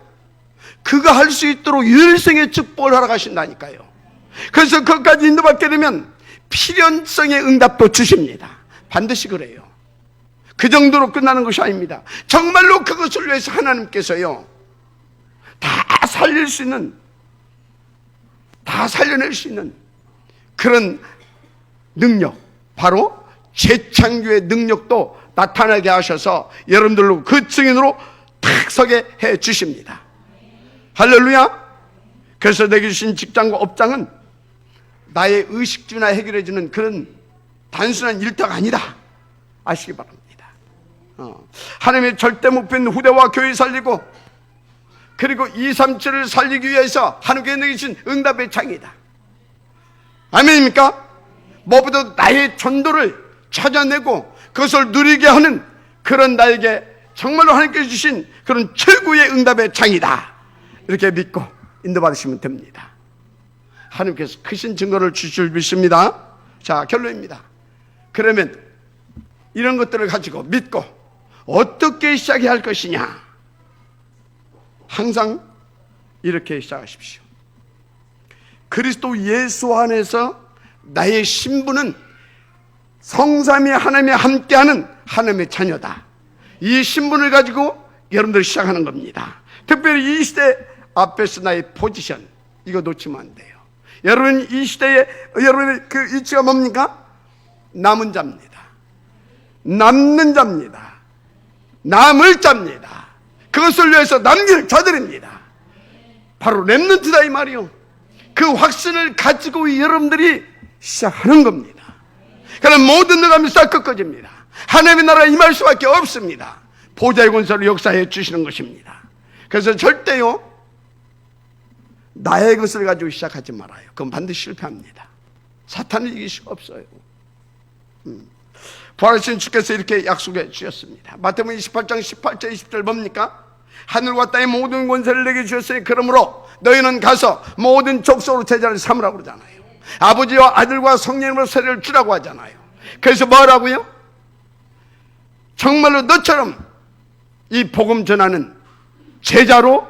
그가 할 수 있도록 일생의 축복을 하러 가신다니까요. 그래서 그것까지 인도받게 되면 필연성의 응답도 주십니다. 반드시 그래요. 그 정도로 끝나는 것이 아닙니다. 정말로 그것을 위해서 하나님께서요, 다 살릴 수 있는, 다 살려낼 수 있는 그런 능력, 바로 재창조의 능력도 나타나게 하셔서 여러분들로 그 증인으로 탁 서게 해 주십니다. 할렐루야. 그래서 내게 주신 직장과 업장은 나의 의식주나 해결해주는 그런 단순한 일터가 아니다, 아시기 바랍니다. 하나님의 절대 목표는 후대와 교회 살리고, 그리고 237을 살리기 위해서 하나님께 내게 주신 응답의 창이다. 아멘입니까? 무엇보다 나의 전도를 찾아내고 그것을 누리게 하는 그런 나에게 정말로 하나님께서 주신 그런 최고의 응답의 창이다, 이렇게 믿고 인도받으시면 됩니다. 하나님께서 크신 증거를 주실 줄 믿습니다. 자, 결론입니다. 그러면 이런 것들을 가지고 믿고 어떻게 시작해야 할 것이냐? 항상 이렇게 시작하십시오. 그리스도 예수 안에서 나의 신분은 성삼위 하나님이 함께하는 하나님의 자녀다. 이 신분을 가지고 여러분들이 시작하는 겁니다. 특별히 이 시대 앞에서 나의 포지션, 이거 놓치면 안 돼요. 여러분, 이 시대에 여러분의 그 위치가 뭡니까? 남은 자입니다. 남는 자입니다. 남을 자입니다. 그것을 위해서 남길 자들입니다. 바로 렘넌트다, 이 말이요. 그 확신을 가지고 여러분들이 시작하는 겁니다. 그럼 모든 능함이 싹 꺾어집니다. 하나님의 나라에 임할 수밖에 없습니다. 보좌의 권세로 역사해 주시는 것입니다. 그래서 절대요, 나의 것을 가지고 시작하지 말아요. 그건 반드시 실패합니다. 사탄을 이길 수가 없어요. 부활하신 주께서 이렇게 약속해 주셨습니다. 마태복음 28장 18절 20절 뭡니까? 하늘과 땅의 모든 권세를 내게 주셨으니 그러므로 너희는 가서 모든 족속으로 제자를 삼으라고 그러잖아요. 아버지와 아들과 성령으로 세례를 주라고 하잖아요. 그래서 뭐라고요? 정말로 너처럼 이 복음 전하는 제자로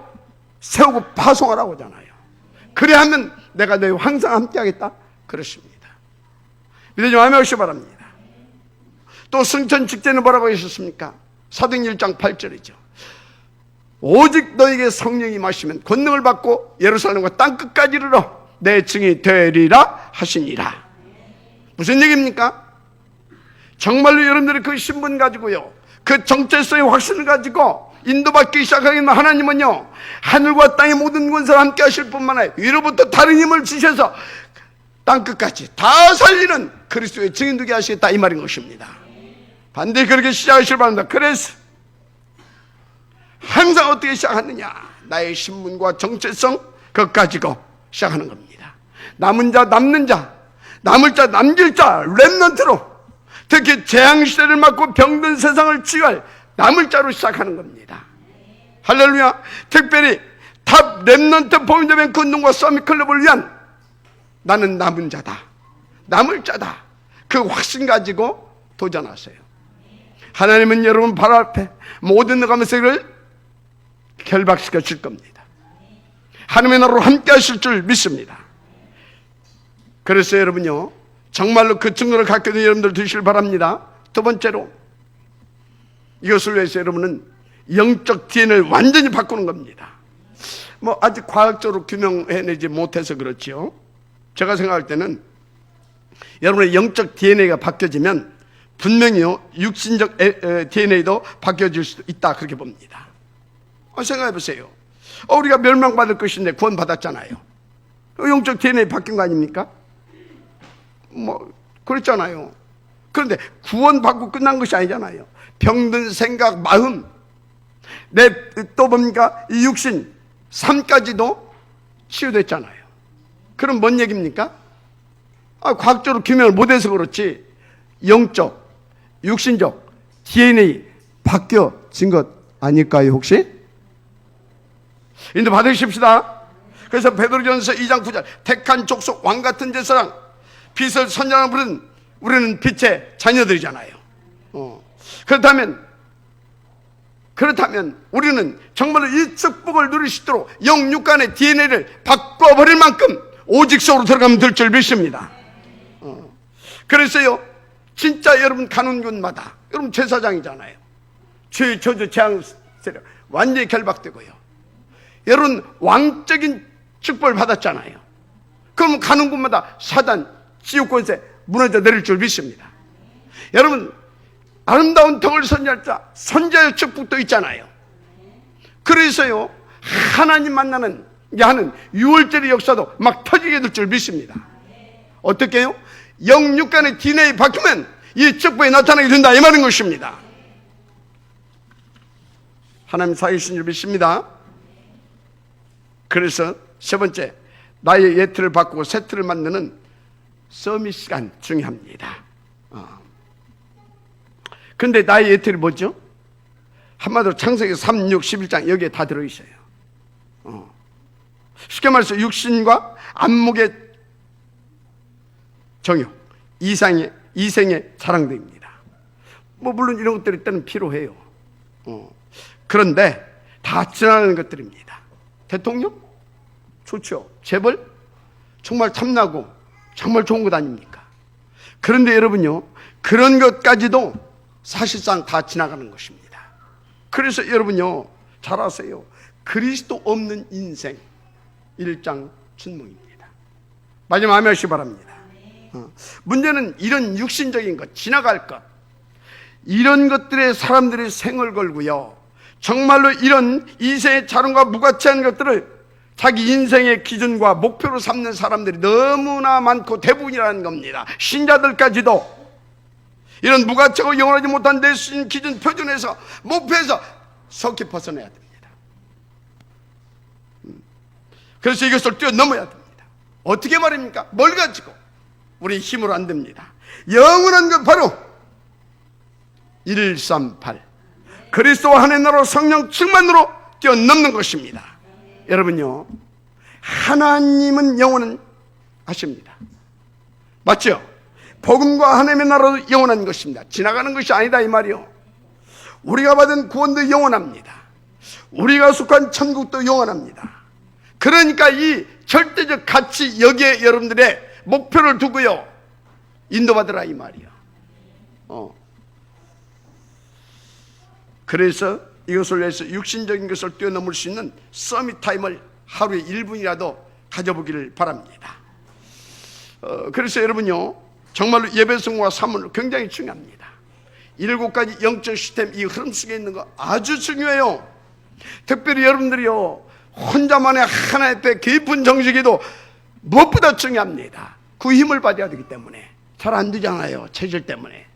세우고 파송하라고 하잖아요. 그래 하면 내가 너희와 항상 함께 하겠다, 그렇습니다. 믿으지 마시기 바랍니다. 또 승천 직전에 뭐라고 하셨습니까? 사도행전 1장 8절이죠. 오직 너에게 성령이 임하시면 권능을 받고 예루살렘과 땅끝까지 이르러 내 증인이 되리라 하시니라. 무슨 얘기입니까? 정말로 여러분들이 그 신분 가지고요, 그 정체성의 확신을 가지고 인도받기 시작하기는 하나님은요, 하늘과 땅의 모든 권세를 함께 하실 뿐만 아니라 위로부터 다른 힘을 주셔서 땅끝까지 다 살리는 그리스도의 증인 되게 하시겠다, 이 말인 것입니다. 반드시 그렇게 시작하시길 바랍니다. 그래서 항상 어떻게 시작하느냐? 나의 신분과 정체성, 그것 가지고 시작하는 겁니다. 남은 자, 남는 자, 남을 자, 남길 자, 렘넌트로, 특히 재앙시대를 맞고 병든 세상을 치유할 남을 자로 시작하는 겁니다. 할렐루야. 특별히 탑 렘넌트 포인트맨 운동과 서밋클럽을 위한 나는 남은 자다, 남을 자다, 그 확신 가지고 도전하세요. 하나님은 여러분 발 앞에 모든 감세를 결박시켜 줄 겁니다. 하나님의 나라로 함께 하실 줄 믿습니다. 그래서 여러분요, 정말로 그 증거를 갖게 된 여러분들 되시길 바랍니다. 두 번째로, 이것을 위해서 여러분은 영적 DNA를 완전히 바꾸는 겁니다. 뭐 아직 과학적으로 규명해내지 못해서 그렇지요. 제가 생각할 때는 여러분의 영적 DNA가 바뀌어지면 분명히요, 육신적 DNA도 바뀌어질 수도 있다, 그렇게 봅니다. 생각해 보세요. 우리가 멸망받을 것인데 구원 받았잖아요. 영적 DNA 바뀐 거 아닙니까? 뭐 그랬잖아요. 그런데 구원받고 끝난 것이 아니잖아요. 병든 생각, 마음, 또 뭔가 이 육신, 삶까지도 치유됐잖아요. 그럼 뭔 얘기입니까? 과학적으로 규명을 못해서 그렇지 영적, 육신적 DNA 바뀌어진 것 아닐까요 혹시? 인도 받으십시다. 그래서 베드로전서 2장 9절 택한 족속 왕같은 제사장 빛을 선전하는 분은 우리는 빛의 자녀들이잖아요. 그렇다면 우리는 정말로 이 축복을 누릴 수 있도록 영육간의 DNA를 바꿔버릴 만큼 오직속으로 들어가면 될 줄 믿습니다. 그래서요 진짜 여러분 가는 곳마다 여러분 제사장이잖아요. 죄의 저주 재앙 세력 완전히 결박되고요. 여러분 왕적인 축복을 받았잖아요. 그럼 가는 곳마다 사단 지옥 권세 무너져 내릴 줄 믿습니다. 여러분 아름다운 덕을 선지할 자 선지자의 축복도 있잖아요. 그래서요 하나님 만나는 하는 6월절의 역사도 막 터지게 될 줄 믿습니다. 어떻게 해요? 영육간의 DNA 바뀌면 이 축복이 나타나게 된다 이 말인 것입니다. 하나님 살아계신 줄 믿습니다. 그래서 세 번째, 나의 예틀을 바꾸고 새 틀을 만드는 서밋 시간 중요합니다. 근데 나의 예틀이 뭐죠? 한마디로 창세기 3, 6, 11장 여기에 다 들어있어요. 쉽게 말해서 육신과 안목의 정욕, 이생의 자랑들입니다. 뭐 물론 이런 것들이 때는 필요해요. 그런데 다 지나가는 것들입니다. 대통령? 좋죠. 재벌? 정말 탐나고 정말 좋은 것 아닙니까? 그런데 여러분요 그런 것까지도 사실상 다 지나가는 것입니다. 그래서 여러분요 잘 아세요. 그리스도 없는 인생 1장 춘몽입니다. 마지막 아멘 하시기 바랍니다. 문제는 이런 육신적인 것, 지나갈 것, 이런 것들에 사람들이 생을 걸고요 정말로 이런 이생의 자랑과 무가치한 것들을 자기 인생의 기준과 목표로 삼는 사람들이 너무나 많고 대부분이라는 겁니다. 신자들까지도 이런 무가치하고 영원하지 못한 내 기준 표준에서 목표에서 속히 벗어나야 됩니다. 그래서 이것을 뛰어넘어야 됩니다. 어떻게 말입니까? 뭘 가지고? 우리 힘으로 안 됩니다. 영원한 것 바로 138 그리스도와 하나님 나라로 성령 충만으로 뛰어넘는 것입니다. 여러분요 하나님은 영원은 하십니다. 맞죠? 복음과 하나님의 나라도 영원한 것입니다. 지나가는 것이 아니다 이 말이요. 우리가 받은 구원도 영원합니다. 우리가 속한 천국도 영원합니다. 그러니까 이 절대적 가치 여기에 여러분들의 목표를 두고요 인도받으라 이 말이요. 그래서 이것을 위해서 육신적인 것을 뛰어넘을 수 있는 서밋 타임을 하루에 1분이라도 가져보기를 바랍니다. 그래서 여러분요 정말로 예배성과 사문은 굉장히 중요합니다. 7가지 영적 시스템 이 흐름 속에 있는 거 아주 중요해요. 특별히 여러분들이요 혼자만의 하나의 때 깊은 정식에도 무엇보다 중요합니다. 그 힘을 받아야 되기 때문에 잘 안 되잖아요 체질 때문에.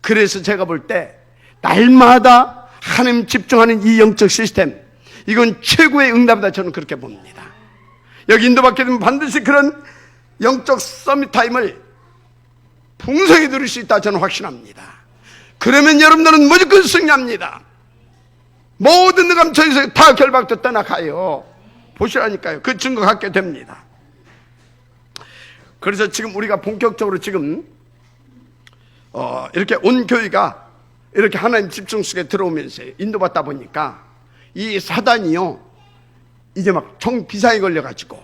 그래서 제가 볼 때 날마다 하나님 집중하는 이 영적 시스템 이건 최고의 응답이다 저는 그렇게 봅니다. 여기 인도받게 되면 반드시 그런 영적 서밋 타임을 풍성히 누릴 수 있다 저는 확신합니다. 그러면 여러분들은 무조건 승리합니다. 모든 감처에서 다 결박도 떠나가요. 보시라니까요. 그 증거 갖게 됩니다. 그래서 지금 우리가 본격적으로 지금 이렇게 온 교회가 이렇게 하나님 집중 속에 들어오면서 인도받다 보니까 이 사단이요 이제 막 총 비상에 걸려가지고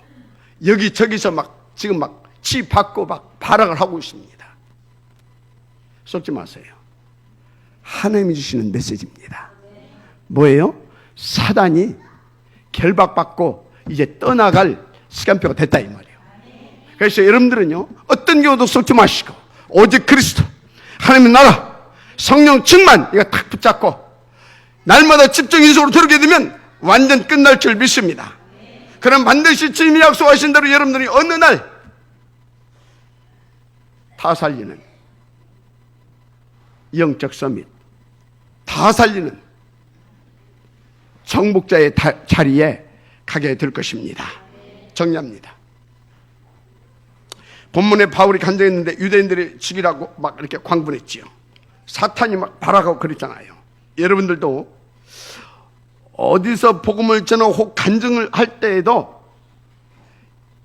여기저기서 막 지금 막 치받고 막 발악을 하고 있습니다. 속지 마세요. 하나님이 주시는 메시지입니다. 뭐예요? 사단이 결박받고 이제 떠나갈 시간표가 됐다 이 말이에요. 그래서 여러분들은요 어떤 경우도 속지 마시고 오직 그리스도 하나님의 나라 성령 충만 이거 탁 붙잡고 날마다 집중 인속으로 들어오게 되면 완전 끝날 줄 믿습니다. 그럼 반드시 주님이 약속하신 대로 여러분들이 어느 날 다 살리는 영적 서밋, 다 살리는 정복자의 자리에 가게 될 것입니다. 정리합니다. 본문에 바울이 간증했는데 유대인들이 죽이라고 막 이렇게 광분했지요. 사탄이 막 발악하고 그랬잖아요. 여러분들도 어디서 복음을 전하고 혹 간증을 할 때에도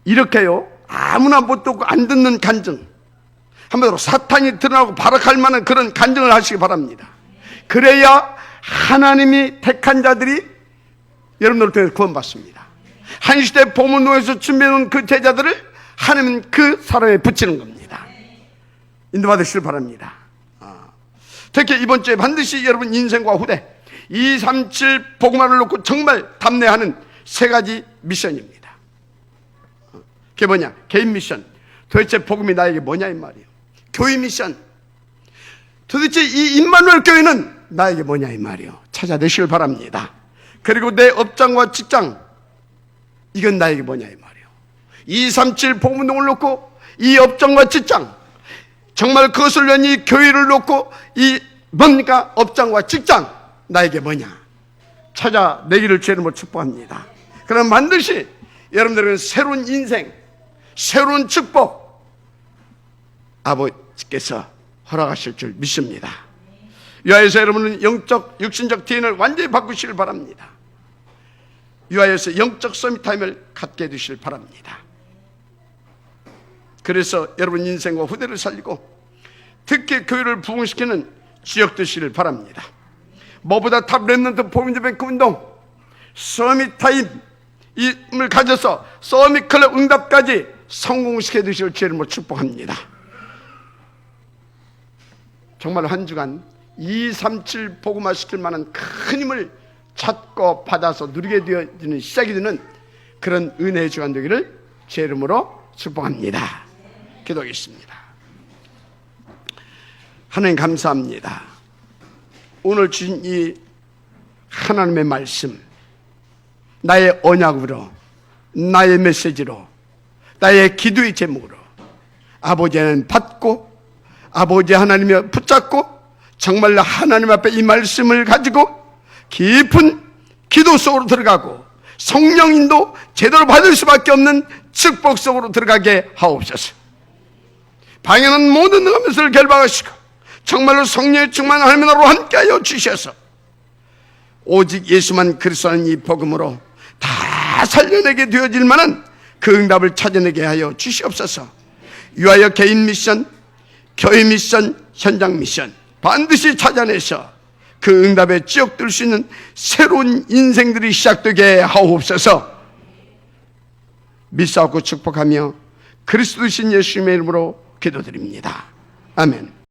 이렇게요, 아무나 못 듣고 안 듣는 간증, 한마디로 사탄이 드러나고 발악할 만한 그런 간증을 하시기 바랍니다. 그래야 하나님이 택한 자들이 여러분들을 통해서 구원받습니다. 한 시대 보문동에서 준비해놓은 그 제자들을 하나님은 그 사람에 붙이는 겁니다. 인도받으시길 바랍니다. 특히 이번 주에 반드시 여러분 인생과 후대 237 복음화를 놓고 정말 담내하는 세 가지 미션입니다. 그게 뭐냐? 개인 미션. 도대체 복음이 나에게 뭐냐 이 말이에요. 교회 미션. 도대체 이 임마누엘 교회는 나에게 뭐냐 이 말이에요. 찾아내시길 바랍니다. 그리고 내 업장과 직장, 이건 나에게 뭐냐 이 말이에요. 237 복음운동을 놓고 이 업장과 직장, 정말 그것을 위한 이 교회를 놓고 이 뭡니까? 업장과 직장, 나에게 뭐냐? 찾아내기를 주의 이름으로 축복합니다. 그럼 반드시 여러분들은 새로운 인생, 새로운 축복 아버지께서 허락하실 줄 믿습니다. 유아에서 여러분은 영적, 육신적 DNA를 완전히 바꾸시길 바랍니다. 유아에서 영적 서밋타임을 갖게 해주시길 바랍니다. 그래서 여러분 인생과 후대를 살리고 특히 교회를 부흥시키는 주역 되시길 바랍니다. 뭐보다 탑 랩런트 포인트뱅크 운동 서밋타임을 가져서 서밋클럽 응답까지 성공시켜 주실 주의 이름으로 축복합니다. 정말 한 주간 237 복음화 시킬 만한 큰 힘을 찾고 받아서 누리게 되어지는 시작이 되는 그런 은혜의 주간 되기를 주의 이름으로 축복합니다. 기도하겠습니다. 하나님 감사합니다. 오늘 주신 이 하나님의 말씀, 나의 언약으로, 나의 메시지로, 나의 기도의 제목으로 아버지는 받고 아버지 하나님이 붙잡고 정말 하나님 앞에 이 말씀을 가지고 깊은 기도 속으로 들어가고 성령인도 제대로 받을 수밖에 없는 축복 속으로 들어가게 하옵소서. 방해는 모든 것을 결박하시고 정말로 성령의 충만한 하나님의 나라로 함께하여 주셔서 오직 예수만 그리스도는 이 복음으로 다 살려내게 되어질 만한 그 응답을 찾아내게 하여 주시옵소서. 유아여 개인 미션, 교회 미션, 현장 미션 반드시 찾아내서 그 응답에 찌역들 수 있는 새로운 인생들이 시작되게 하옵소서. 믿사옵고 축복하며 그리스도신 예수님의 이름으로 기도드립니다. 아멘.